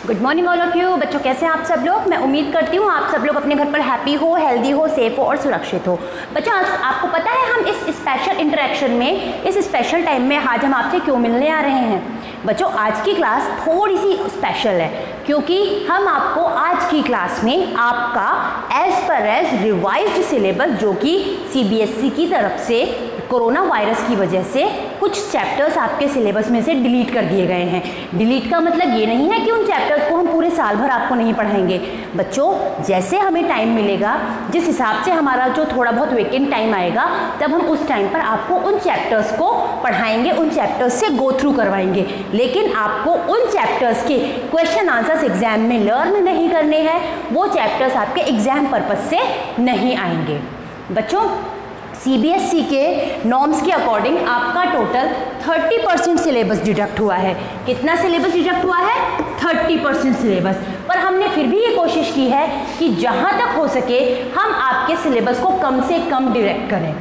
Good morning all of you. बच्चों कैसे हैं आप सब लोग। मैं उम्मीद करती हूँ आप सब लोग अपने घर पर हैप्पी हो, हेल्दी हो, सेफ हो और सुरक्षित हो। बच्चों आज आपको पता है हम इस स्पेशल इंटरेक्शन में, इस स्पेशल टाइम में आज हम आपसे क्यों मिलने आ रहे हैं। बच्चों आज की क्लास थोड़ी सी स्पेशल है क्योंकि हम आपको आज की क्लास में आपका as per as revised syllabus जो कि CBSE की तरफ से कोरोना वायरस की वजह से कुछ चैप्टर्स आपके सिलेबस में से डिलीट कर दिए गए हैं। डिलीट का मतलब ये नहीं है कि उन चैप्टर्स को हम पूरे साल भर आपको नहीं पढ़ाएंगे। बच्चों जैसे हमें टाइम मिलेगा, जिस हिसाब से हमारा जो थोड़ा बहुत वेकेंट टाइम आएगा, तब हम उस टाइम पर आपको उन चैप्टर्स को पढ़ाएंगे, उन चैप्टर्स से गो थ्रू करवाएंगे। लेकिन आपको उन चैप्टर्स के क्वेश्चन आंसर्स एग्जाम में लर्न नहीं करने हैं, वो चैप्टर्स आपके एग्जाम पर्पस से नहीं आएंगे। बच्चों CBSE के नॉर्म्स के अकॉर्डिंग आपका टोटल 30% सिलेबस डिडक्ट हुआ है। कितना सिलेबस डिडक्ट हुआ है? 30% सिलेबस। पर हमने फिर भी ये कोशिश की है कि जहाँ तक हो सके हम आपके सिलेबस को कम से कम डिडक्ट करें।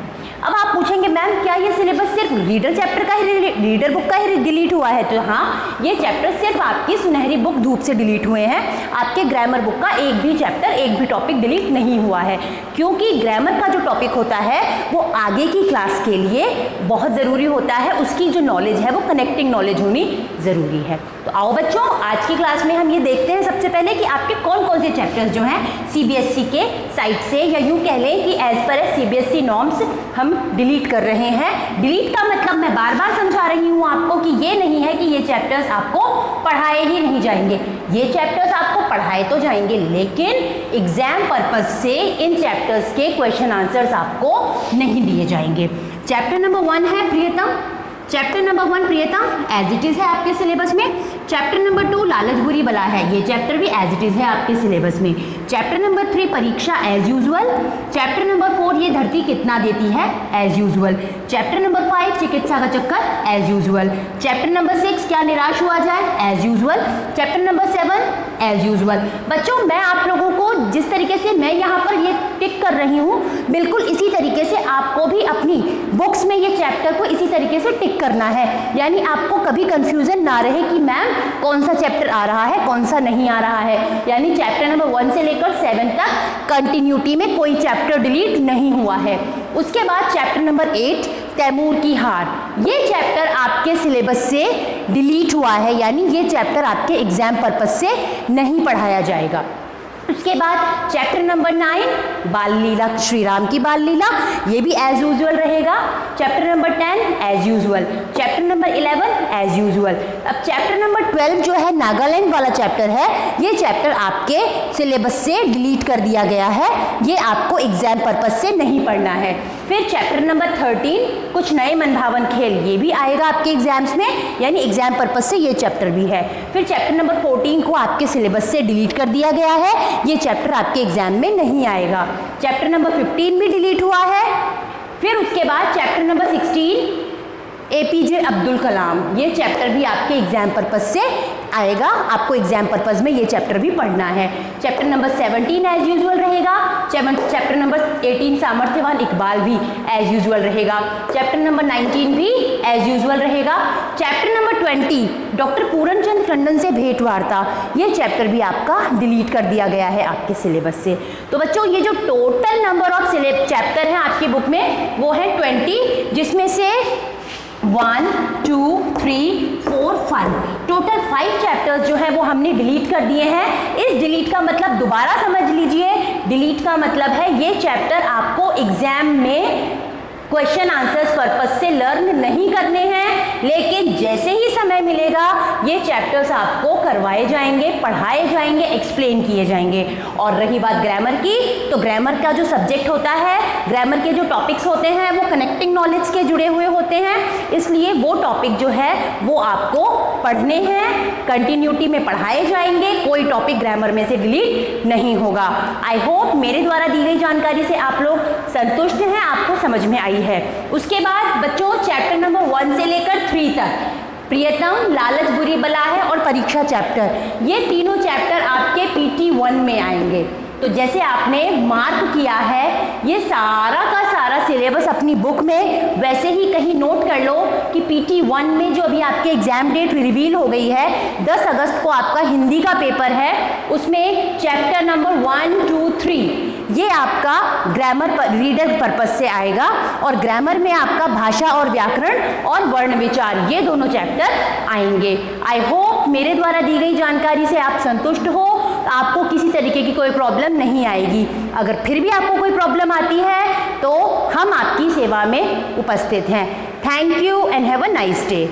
अब आप पूछेंगे मैम क्या ये सिलेबस सिर्फ रीडर चैप्टर का ही, रीडर बुक का ही डिलीट हुआ है? तो हाँ, ये चैप्टर सिर्फ आपकी सुनहरी बुक धूप से डिलीट हुए हैं। आपके ग्रामर बुक का एक भी चैप्टर, एक भी टॉपिक डिलीट नहीं हुआ है, क्योंकि ग्रामर का जो टॉपिक होता है वो आगे की क्लास के लिए बहुत ज़रूरी होता है। उसकी जो नॉलेज है वो कनेक्टिंग नॉलेज होनी ज़रूरी है। तो आओ बच्चों आज की क्लास में हम ये देखते हैं सबसे पहले कि आपके कौन कौन से चैप्टर्स जो हैं CBSE के साइड से, या यूँ कह लें कि as per as CBSE norms हम डिलीट कर रहे हैं। डिलीट का मतलब मैं बार बार समझा रही हूँ आपको कि ये नहीं है कि ये चैप्टर्स आपको पढ़ाए ही नहीं जाएंगे। ये चैप्टर्स आपको पढ़ाए तो जाएंगे, लेकिन एग्जाम पर्पज से इन चैप्टर्स के क्वेश्चन आंसर्स आपको नहीं दिए जाएंगे। चैप्टर नंबर 1 है प्रियतम। चैप्टर नंबर 1 प्रियतम एज इट इज़ है आपके सिलेबस में। चैप्टर नंबर 2 लालच बुरी बला है, ये चैप्टर भी एज इट इज़ है आपके सिलेबस में। चैप्टर नंबर 3 परीक्षा एज यूजुअल। चैप्टर नंबर 4 ये धरती कितना देती है एज यूजुअल। चैप्टर नंबर 5 चिकित्सा का चक्कर एज यूजुअल। चैप्टर नंबर 6 क्या निराश हुआ जाए as usual. Chapter number 7 as usual. बच्चों मैं आप लोगों को जिस तरीके से मैं यहाँ पर ये टिक कर रही हूँ, बिल्कुल इसी तरीके से आपको भी अपनी बुक्स में ये चैप्टर को इसी तरीके से टिक करना है। यानी आपको कभी कंफ्यूजन ना रहे कि मैम कौन सा चैप्टर आ रहा है, कौन सा नहीं आ रहा है। यानी चैप्टर नंबर 1 से लेकर 7 तक कंटिन्यूटी में कोई चैप्टर डिलीट नहीं हुआ है। उसके बाद चैप्टर नंबर 8 तैमूर की हार, ये चैप्टर आपके सिलेबस से डिलीट हुआ है, यानी ये चैप्टर आपके एग्जाम पर्पज से नहीं पढ़ाया जाएगा। उसके बाद चैप्टर नंबर 9 बाल लीला, श्री राम की बाल लीला, ये भी एज यूजुअल रहेगा। Chapter number 10 as usual. Chapter number 11 as usual. अब चैप्टर नंबर 12 जो है नागालैंड वाला चैप्टर है, ये चैप्टर आपके सिलेबस से डिलीट कर दिया गया है, ये आपको एग्जाम पर्पज से नहीं पढ़ना है। फिर चैप्टर नंबर 13 कुछ नए मनभावन खेल, ये भी आएगा आपके एग्जाम्स में, यानी एग्जाम पर्पज से ये चैप्टर भी है। फिर चैप्टर नंबर 14 को आपके सिलेबस से डिलीट कर दिया गया है, ये चैप्टर आपके एग्जाम में नहीं आएगा। चैप्टर नंबर 15 भी डिलीट हुआ है। फिर उसके बाद chapter number 16 APJ Abdul Kalam, ये चैप्टर भी आपके एग्जाम पर्पज से आएगा, आपको एग्जाम पर्पज में ये चैप्टर भी पढ़ना है। चैप्टर नंबर 17 एज यूजुअल रहेगा। चैप्टर नंबर 18 सामर्थ्यवान इकबाल भी एज यूजुअल रहेगा। चैप्टर नंबर 19 भी एज यूजुअल रहेगा। Chapter number 20 doctor Puran Chand Tandon से भेंट वार्ता, ये चैप्टर भी आपका डिलीट कर दिया गया है आपके सिलेबस से। तो बच्चों ये जो टोटल नंबर ऑफ चैप्टर हैं आपकी बुक में वो है 20, जिसमें से 1 2 3 4 5 टोटल 5 चैप्टर्स जो है वो हमने डिलीट कर दिए हैं। इस डिलीट का मतलब दोबारा समझ लीजिए, डिलीट का मतलब है ये चैप्टर आपको एग्जाम में क्वेश्चन आंसर्स पर्पज से लर्न नहीं करने हैं, लेकिन जैसे ही समय मिलेगा ये चैप्टर्स आपको करवाए जाएंगे, पढ़ाए जाएंगे, एक्सप्लेन किए जाएंगे। और रही बात ग्रामर की, तो ग्रामर का जो सब्जेक्ट होता है, ग्रामर के जो टॉपिक्स होते हैं वो कनेक्टिंग नॉलेज के जुड़े हुए होते हैं, इसलिए वो टॉपिक जो है वो आपको पढ़ने हैं, कंटिन्यूटी में पढ़ाए जाएंगे, कोई टॉपिक ग्रामर में से डिलीट नहीं होगा। आई होप मेरे द्वारा दी गई जानकारी से आप लोग संतुष्ट हैं, आपको समझ में आई है। उसके बाद बच्चों चैप्टर नंबर 1 से लेकर 3 तक प्रियतम, लालच बुरी बला है और परीक्षा चैप्टर, ये तीनों चैप्टर आपके PT 1 में आएंगे। तो जैसे आपने मार्क किया है ये सारा का सारा सिलेबस अपनी बुक में वैसे ही कहीं नोट कर लो कि PT1 में जो अभी आपके एग्जाम डेट रिवील हो गई है, 10 अगस्त को आपका हिंदी का पेपर है, उसमें चैप्टर नंबर 1, 2, 3 ये आपका ग्रामर रीडर पर्पस से आएगा और ग्रामर में आपका भाषा और व्याकरण और वर्ण विचार ये दोनों चैप्टर आएंगे। आई होप मेरे द्वारा दी गई जानकारी से आप संतुष्ट हो, आपको किसी तरीके की कोई प्रॉब्लम नहीं आएगी। अगर फिर भी आपको कोई प्रॉब्लम आती है तो हम आपकी सेवा में उपस्थित हैं। Thank you and have a nice day.